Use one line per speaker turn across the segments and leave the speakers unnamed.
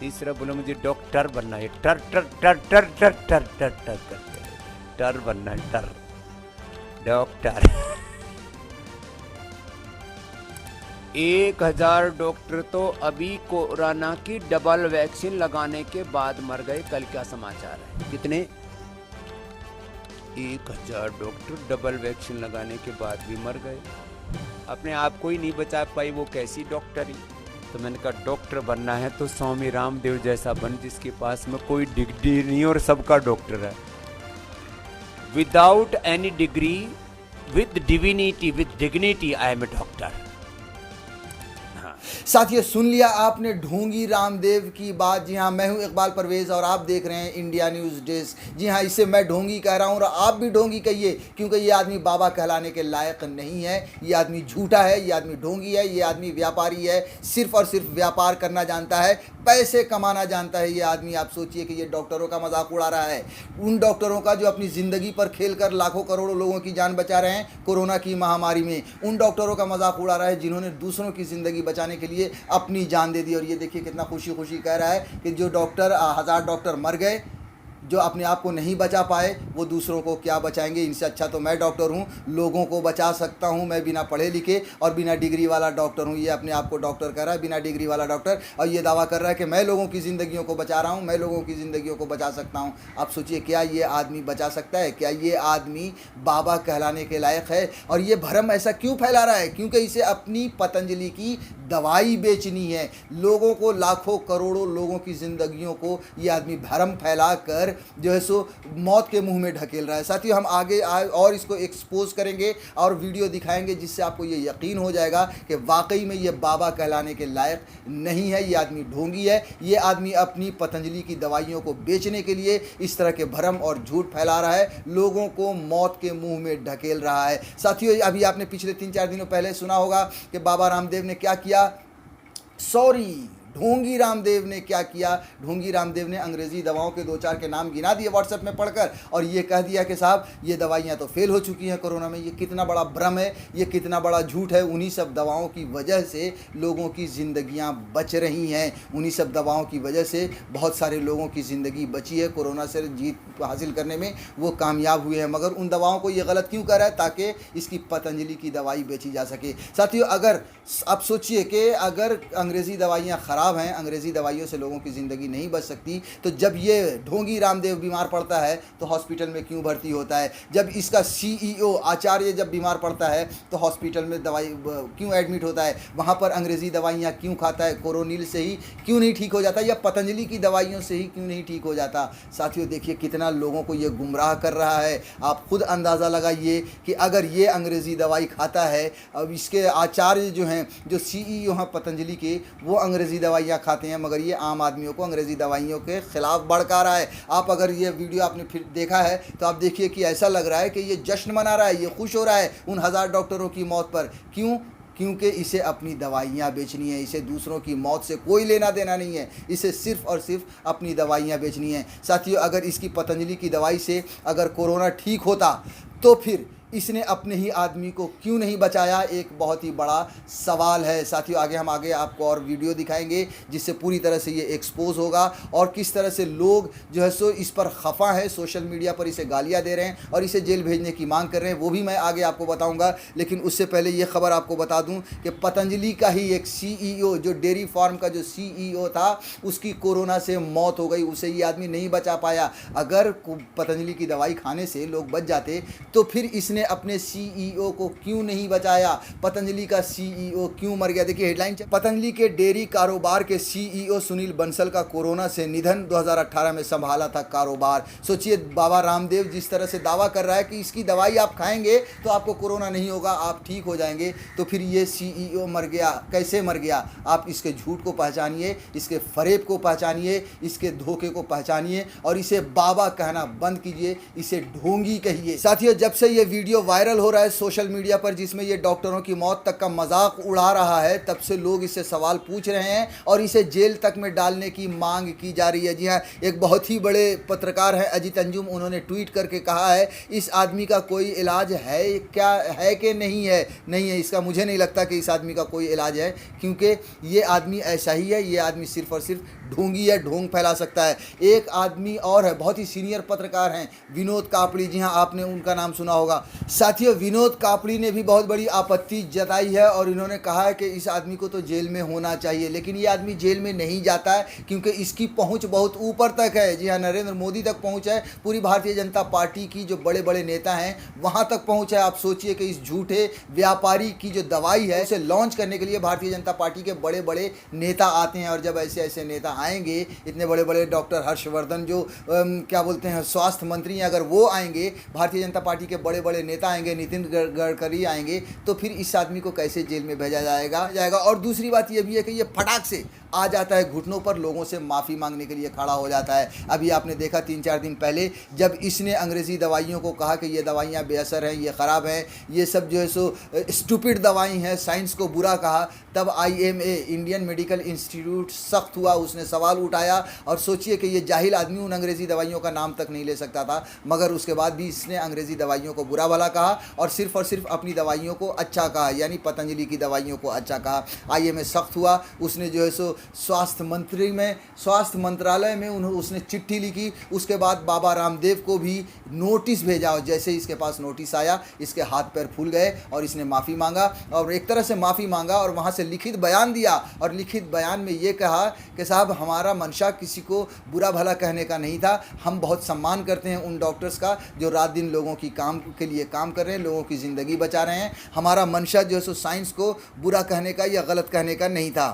तीसरा बोला मुझे डॉक्टर बनना है, टर टर टर टर टर टर टर टर टर टर बनना है, टर डॉक्टर। 1000 डॉक्टर तो अभी कोरोना की डबल वैक्सीन लगाने के बाद मर गए। कल क्या समाचार है? कितने? 1000 डॉक्टर डबल वैक्सीन लगाने के बाद भी मर गए। अपने आप को ही नहीं बचा पाई, वो कैसी डॉक्टरी। तो मैंने कहा डॉक्टर बनना है तो स्वामी रामदेव जैसा बन, जिसके पास में कोई डिग्री नहीं और सबका डॉक्टर है। Without any degree, with divinity, with dignity, I am a doctor.
साथियों, सुन लिया आपने ढोंगी रामदेव की बात। जी हाँ, मैं हूँ इकबाल परवेज़ और आप देख रहे हैं इंडिया न्यूज़ डेस्क। जी हाँ, इसे मैं ढोंगी कह रहा हूँ और आप भी ढोंगी कहिए, क्योंकि ये आदमी बाबा कहलाने के लायक नहीं है। ये आदमी झूठा है, ये आदमी ढोंगी है, ये आदमी व्यापारी है, सिर्फ और सिर्फ व्यापार करना जानता है, पैसे कमाना जानता है ये आदमी। आप सोचिए कि ये डॉक्टरों का मजाक उड़ा रहा है, उन डॉक्टरों का जो अपनी ज़िंदगी पर खेल कर लाखों करोड़ों लोगों की जान बचा रहे हैं कोरोना की महामारी में। उन डॉक्टरों का मजाक उड़ा रहा है जिन्होंने दूसरों की ज़िंदगी बचाने के लिए अपनी जान दे दी। और ये देखिए कितना खुशी खुशी कह रहा है कि जो डॉक्टर 1000 डॉक्टर मर गए, जो अपने आप को नहीं बचा पाए, वो दूसरों को क्या बचाएंगे। इनसे अच्छा तो मैं डॉक्टर हूँ, लोगों को बचा सकता हूँ। मैं बिना पढ़े लिखे और बिना डिग्री वाला डॉक्टर हूँ। ये अपने आप को डॉक्टर कह रहा है, बिना डिग्री वाला डॉक्टर, और ये दावा कर रहा है कि मैं लोगों की ज़िंदगियों को बचा रहा हूँ, मैं लोगों की ज़िंदगियों को बचा सकता हूँ। आप सोचिए, क्या ये आदमी बचा सकता है? क्या ये आदमी बाबा कहलाने के लायक है? और ये भ्रम ऐसा क्यों फैला रहा है? क्योंकि इसे अपनी पतंजलि की दवाई बेचनी है। लोगों को, लाखों करोड़ों लोगों की ज़िंदगियों को ये आदमी भ्रम फैला कर जो है सो मौत के मुंह में ढकेल रहा है। साथियों, हम आगे और इसको एक्सपोज करेंगे और वीडियो दिखाएंगे, जिससे आपको ये यकीन हो जाएगा कि वाकई में ये बाबा कहलाने के लायक नहीं है। ये आदमी ढोंगी है। ये आदमी अपनी पतंजलि की दवाइयों को बेचने के लिए इस तरह के भ्रम और झूठ फैला रहा है, लोगों को मौत के मुंह में ढकेल रहा है। साथियों, अभी आपने पिछले 3-4 दिनों पहले सुना होगा कि बाबा रामदेव ने क्या किया। सॉरी, ढोंगी रामदेव ने क्या किया। ढोंगी रामदेव ने अंग्रेज़ी दवाओं के 2-4 के नाम गिना दिए व्हाट्सएप में पढ़कर, और ये कह दिया कि साहब ये दवाइयाँ तो फेल हो चुकी हैं कोरोना में। ये कितना बड़ा भ्रम है, ये कितना बड़ा झूठ है। उन्हीं सब दवाओं की वजह से लोगों की ज़िंदगियाँ बच रही हैं। उन्हीं सब दवाओं की वजह से बहुत सारे लोगों की ज़िंदगी बची है। कोरोना से जीत हासिल करने में वो कामयाब हुए हैं। मगर उन दवाओं को ये गलत क्यों कर रहा है? ताकि इसकी पतंजलि की दवाई बेची जा सके। साथियों, अगर आप सोचिए कि अगर अंग्रेज़ी दवाइयाँ ख़राब हैं, अंग्रेज़ी दवाइयों से लोगों की ज़िंदगी नहीं बच सकती, तो जब ये ढोंगी रामदेव बीमार पड़ता है तो हॉस्पिटल में क्यों भर्ती होता है? जब इसका CEO आचार्य जब बीमार पड़ता है तो हॉस्पिटल में दवाई क्यों एडमिट होता है? वहाँ पर अंग्रेज़ी दवाइयाँ क्यों खाता है? कोरोनिल से ही क्यों नहीं ठीक हो जाता, या पतंजलि की दवाइयों से ही क्यों नहीं ठीक हो जाता? साथियों, देखिए कितना लोगों को ये गुमराह कर रहा है। आप खुद अंदाज़ा लगाइए कि अगर ये अंग्रेज़ी दवाई खाता है, अब इसके आचार्य जो हैं, जो CEO हैं पतंजलि के, वो अंग्रेज़ी दवाइयाँ खाते हैं, मगर ये आम आदमियों को अंग्रेज़ी दवाइयों के ख़िलाफ़ भड़का रहा है। आप अगर ये वीडियो आपने फिर देखा है तो आप देखिए कि ऐसा लग रहा है कि ये जश्न मना रहा है, ये खुश हो रहा है उन 1000 डॉक्टरों की मौत पर। क्यों? क्योंकि इसे अपनी दवाइयाँ बेचनी है। इसे दूसरों की मौत से कोई लेना देना नहीं है। इसे सिर्फ़ और सिर्फ अपनी दवाइयाँ बेचनी है। साथियों, अगर इसकी पतंजलि की दवाई से अगर कोरोना ठीक होता तो फिर इसने अपने ही आदमी को क्यों नहीं बचाया? एक बहुत ही बड़ा सवाल है। साथियों, हम आगे आपको और वीडियो दिखाएंगे जिससे पूरी तरह से ये एक्सपोज होगा और किस तरह से लोग जो है सो इस पर खफा है, सोशल मीडिया पर इसे गालियां दे रहे हैं और इसे जेल भेजने की मांग कर रहे हैं। वो भी मैं आगे आपको बताऊंगा। लेकिन उससे पहले ये खबर आपको बता दूं कि पतंजलि का ही एक CEO, जो डेयरी फार्म का जो CEO था, उसकी कोरोना से मौत हो गई। उसे ये आदमी नहीं बचा पाया। अगर पतंजलि की दवाई खाने से लोग बच जाते तो फिर इसने अपने CEO को क्यों नहीं बचाया? पतंजलि का CEO क्यों मर गया? देखिए हेडलाइन, पतंजलि के डेयरी कारोबार के CEO सुनील बंसल का कोरोना से निधन, 2018 में संभाला था कारोबार। सोचिए, बाबा रामदेव जिस तरह से दावा कर रहा है कि इसकी दवाई आप खाएंगे तो आपको कोरोना नहीं होगा, आप ठीक हो जाएंगे, तो फिर ये CEO मर गया। कैसे मर गया? आप इसके झूठ को पहचानिए, इसके फरेब को पहचानिए, इसके धोखे को पहचानिए और इसे बाबा कहना बंद कीजिए, इसे ढोंगी कहिए। साथियों, जब से ये वीडियो वायरल हो रहा है सोशल मीडिया पर, जिसमें ये डॉक्टरों की मौत तक का मजाक उड़ा रहा है, तब से लोग इससे सवाल पूछ रहे हैं और इसे जेल तक में डालने की मांग की जा रही है। जी हाँ, एक बहुत ही बड़े पत्रकार हैं अजीत अंजुम, उन्होंने ट्वीट करके कहा है इस आदमी का कोई इलाज है क्या, है कि नहीं है? नहीं है, इसका मुझे नहीं लगता कि इस आदमी का कोई इलाज है, क्योंकि ये आदमी ऐसा ही है। ये आदमी सिर्फ और सिर्फ ढोंगी है, ढोंग फैला सकता है। एक आदमी और है, बहुत ही सीनियर पत्रकार हैं, विनोद कापड़ी, जी हाँ आपने उनका नाम सुना होगा। साथियों, विनोद कापड़ी ने भी बहुत बड़ी आपत्ति जताई है और इन्होंने कहा है कि इस आदमी को तो जेल में होना चाहिए, लेकिन ये आदमी जेल में नहीं जाता है क्योंकि इसकी पहुंच बहुत ऊपर तक है। जी हाँ, नरेंद्र मोदी तक पहुंच है, पूरी भारतीय जनता पार्टी की जो बड़े बड़े नेता हैं वहां तक पहुंच है। आप सोचिए कि इस झूठे व्यापारी की जो दवाई है उसे लॉन्च करने के लिए भारतीय जनता पार्टी के बड़े बड़े नेता आते हैं, और जब ऐसे ऐसे नेता आएंगे, इतने बड़े बड़े डॉक्टर हर्षवर्धन जो क्या बोलते हैं स्वास्थ्य मंत्री हैं, अगर वो आएंगे, भारतीय जनता पार्टी के बड़े बड़े नेता आएंगे, नितिन गडकरी आएंगे, तो फिर इस आदमी को कैसे जेल में भेजा जाएगा। और दूसरी बात ये भी है कि ये फटाक से आ जाता है, घुटनों पर लोगों से माफ़ी मांगने के लिए खड़ा हो जाता है। अभी आपने देखा 3-4 दिन पहले जब इसने अंग्रेज़ी दवाइयों को कहा कि ये दवाइयाँ बेअसर हैं, ये ख़राब हैं, ये सब जो है सो स्टूपिड दवाई हैं, साइंस को बुरा कहा, तब IMA इंडियन मेडिकल इंस्टीट्यूट सख्त हुआ, उसने सवाल उठाया। और सोचिए कि ये जाहिल आदमी उन अंग्रेज़ी दवाइयों का नाम तक नहीं ले सकता था, मगर उसके बाद भी इसने अंग्रेज़ी दवाइयों को बुरा भला कहा और सिर्फ अपनी दवाइयों को अच्छा कहा, यानी पतंजलि की दवाइयों को अच्छा कहा। IMA सख्त हुआ, उसने जो है सो स्वास्थ्य मंत्रालय में उसने चिट्ठी लिखी। उसके बाद बाबा रामदेव को भी नोटिस भेजा, और जैसे इसके पास नोटिस आया इसके हाथ पैर फूल गए और इसने माफ़ी मांगा, और एक तरह से माफ़ी मांगा और वहाँ से लिखित बयान दिया। और लिखित बयान में ये कहा कि साहब, हमारा मंशा किसी को बुरा भला कहने का नहीं था, हम बहुत सम्मान करते हैं उन डॉक्टर्स का जो रात दिन लोगों की काम के लिए काम कर रहे हैं, लोगों की ज़िंदगी बचा रहे हैं। हमारा मंशा जो है सो साइंस को बुरा कहने का या गलत कहने का नहीं था।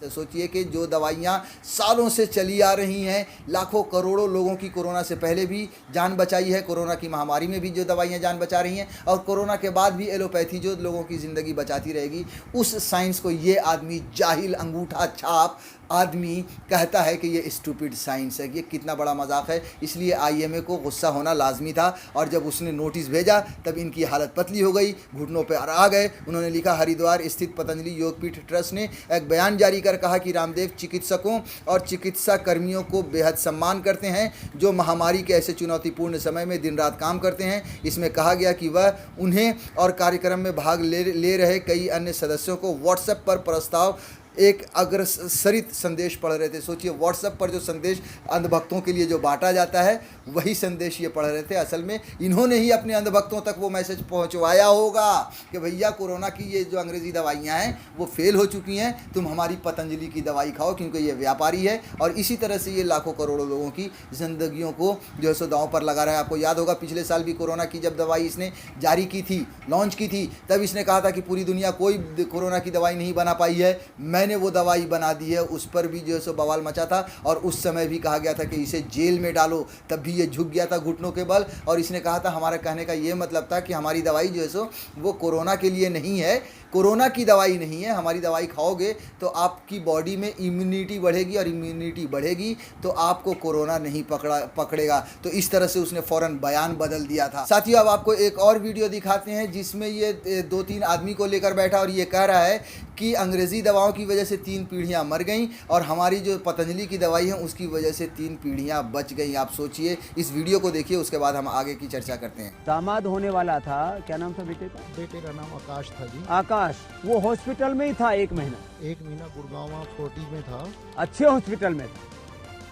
तो सोचिए कि जो दवाइयाँ सालों से चली आ रही हैं, लाखों करोड़ों लोगों की कोरोना से पहले भी जान बचाई है, कोरोना की महामारी में भी जो दवाइयाँ जान बचा रही हैं, और कोरोना के बाद भी एलोपैथी जो लोगों की ज़िंदगी बचाती रहेगी, उस साइंस को ये आदमी जाहिल अंगूठा छाप आदमी कहता है कि ये स्टूपिड साइंस है। ये कितना बड़ा मजाक है। इसलिए IMA को गुस्सा होना लाजमी था, और जब उसने नोटिस भेजा तब इनकी हालत पतली हो गई, घुटनों पर आ गए। उन्होंने लिखा, हरिद्वार स्थित पतंजलि योगपीठ ट्रस्ट ने एक बयान जारी कर कहा कि रामदेव चिकित्सकों और चिकित्सा कर्मियों को बेहद सम्मान करते हैं जो महामारी के ऐसे चुनौतीपूर्ण समय में दिन रात काम करते हैं। इसमें कहा गया कि वह उन्हें और कार्यक्रम में भाग ले रहे कई अन्य सदस्यों को व्हाट्सएप पर प्रस्ताव एक अग्रसरित संदेश पढ़ रहे थे। सोचिए, व्हाट्सएप पर जो संदेश अंधभक्तों के लिए जो बांटा जाता है वही संदेश ये पढ़ रहे थे। असल में इन्होंने ही अपने अंधभक्तों तक वो मैसेज पहुंचवाया होगा कि भैया, कोरोना की ये जो अंग्रेज़ी दवाइयां हैं वो फेल हो चुकी हैं, तुम हमारी पतंजलि की दवाई खाओ, क्योंकि ये व्यापारी है। और इसी तरह से ये लाखों करोड़ों लोगों की ज़िंदगियों को जो है सो दांव पर लगा रहा है। आपको याद होगा पिछले साल भी कोरोना की जब दवाई इसने जारी की थी, लॉन्च की थी, तब इसने कहा था कि पूरी दुनिया कोई कोरोना की दवाई नहीं बना पाई है, मैंने वो दवाई बना दी है। उस पर भी जो है सो बवाल मचा था, और उस समय भी कहा गया था कि इसे जेल में डालो, तब भी ये झुक गया था घुटनों के बल। और इसने कहा था, हमारा कहने का ये मतलब था कि हमारी दवाई जो है सो वो कोरोना के लिए नहीं है, कोरोना की दवाई नहीं है। हमारी दवाई खाओगे तो आपकी बॉडी में इम्यूनिटी बढ़ेगी, और इम्यूनिटी बढ़ेगी तो आपको कोरोना नहीं पकड़ेगा। तो इस तरह से उसने फ़ौरन बयान बदल दिया था। साथियों, अब आपको एक और वीडियो दिखाते हैं जिसमें ये 2-3 आदमी को लेकर बैठा और ये कह रहा है कि अंग्रेज़ी दवाओं की वजह से 3 पीढ़ियां मर गईं, और हमारी जो पतंजलि की दवाई है उसकी वजह से 3 पीढ़ियां बच गईं। आप सोचिए, इस वीडियो को देखिए, उसके बाद हम आगे की चर्चा करते हैं।
दामाद होने वाला था, क्या नाम था बेटे का?
बेटे का नाम आकाश था जी।
आकाश, वो हॉस्पिटल में ही था 1 महीना?
1 महीना गुड़गांव 40 में था,
अच्छे हॉस्पिटल में था,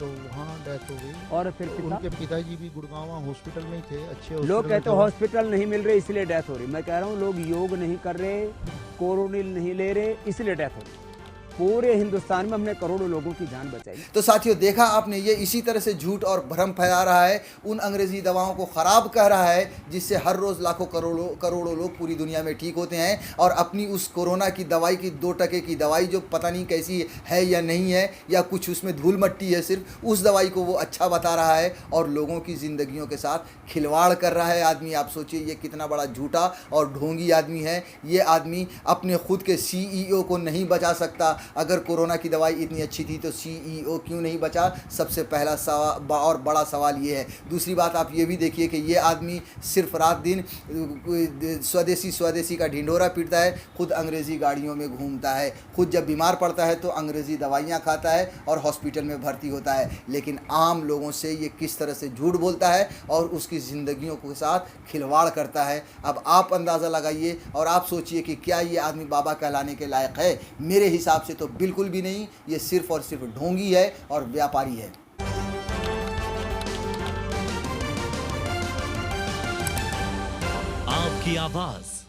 तो वहाँ डेथ हो गई।
और फिर
उनके पिताजी भी गुड़गांव हॉस्पिटल में ही थे, अच्छे
लोग कहते हैं हॉस्पिटल नहीं मिल रहे इसलिए डेथ हो रही। मैं कह रहा हूँ लोग योग नहीं कर रहे, कोरोनिल नहीं ले रहे, इसलिए डेथ हो रही। पूरे हिंदुस्तान में हमने करोड़ों लोगों की जान बचाई।
तो साथियों, देखा आपने, ये इसी तरह से झूठ और भ्रम फैला रहा है, उन अंग्रेज़ी दवाओं को ख़राब कह रहा है जिससे हर रोज़ लाखों करोड़ों लोग पूरी दुनिया में ठीक होते हैं, और अपनी उस कोरोना की दवाई की 2 टके की दवाई जो पता नहीं कैसी है या नहीं है, या कुछ उसमें धूल मट्टी है सिर्फ, उस दवाई को वो अच्छा बता रहा है और लोगों की ज़िंदगियों के साथ खिलवाड़ कर रहा है आदमी। आप सोचिए, ये कितना बड़ा झूठा और ढोंगी आदमी है। ये आदमी अपने खुद के CEO को नहीं बचा सकता। अगर कोरोना की दवाई इतनी अच्छी थी तो CEO क्यों नहीं बचा? सबसे पहला सवाल और बड़ा सवाल ये है। दूसरी बात आप ये भी देखिए कि ये आदमी सिर्फ रात दिन स्वदेशी का ढिंढोरा पीटता है, खुद अंग्रेज़ी गाड़ियों में घूमता है, खुद जब बीमार पड़ता है तो अंग्रेज़ी दवाइयाँ खाता है और हॉस्पिटल में भर्ती होता है। लेकिन आम लोगों से ये किस तरह से झूठ बोलता है और उसकी ज़िंदगियों के साथ खिलवाड़ करता है। अब आप अंदाज़ा लगाइए और आप सोचिए कि क्या ये आदमी बाबा कहलाने के लायक है? मेरे हिसाब से ऐसे तो बिल्कुल भी नहीं, ये सिर्फ और सिर्फ ढोंगी है और व्यापारी है।
आपकी आवाज